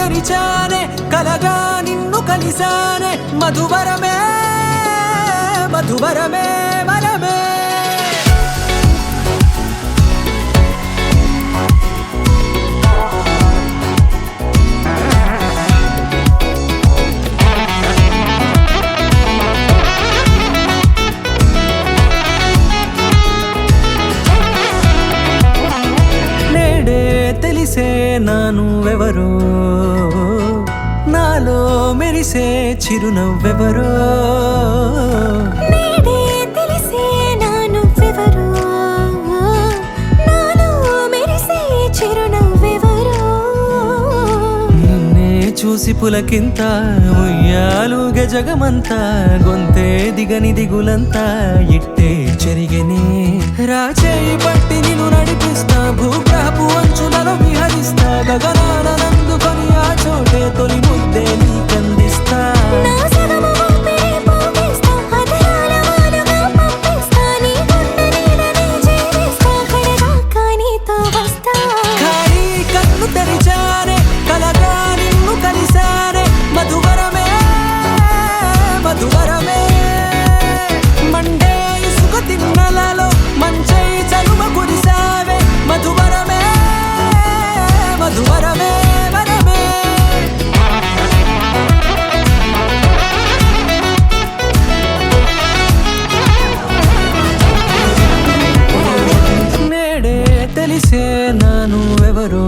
తెరిచానే కలగా నిన్ను కలిసానే మధువరమే మధువరమే వరమే తెలిసే నానువెవరో నాలో మెరిసే చిరునవ్వెవరో నేడే తెలిసే నానువెవరో నాలో మెరిసే చిరునవ్వెవరో నిన్నే చూసి పులకింత ఉయ్యాలుగే జగమంతా గొంతే దిగని దిగులంతా ఇట్టే చెరిగెనే రాచేయి పట్టి నిన్ను నడిపిస్తా భూగ్రహపు అంచులలో విహరిస్తా గగనాన నందుకొని ఆ చోటే తొలి ముద్దే నీకందిస్తా నా సగము ఊపే పోగేస్తా అదరాల వాలుగా పంపిస్తా నీ గుండె నీడనే చేరేస్తా కడదాకా నీతో వస్తా ఖాళీ కన్ను తెరిచానే కలగా నిన్ను కలిసానే మధువరమే మధువరమే మండే ఇసుక తిన్నలలో మంచై చలువ కురిసావే మధువరమే మధువరమే వరమే నేడే తెలిసే నానువెవరో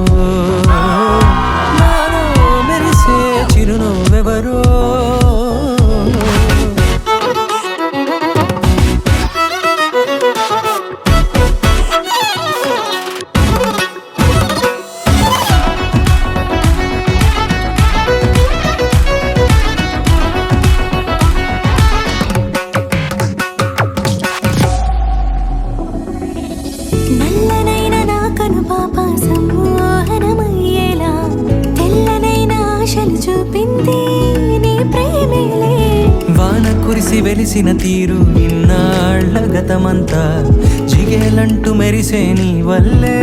నాలో మెరిసే చిరునవ్వెవరో నల్లనైన నా కనుపాప సమ్మోహనమయ్యేలా తెల్లనైన ఆశలు చూపింది నీ ప్రేమేలే వాన కురిసి వెలిసిన తీరు ఇన్నాళ్ల గతమంతా జిగేలంటూ మెరిసే నీ వల్లే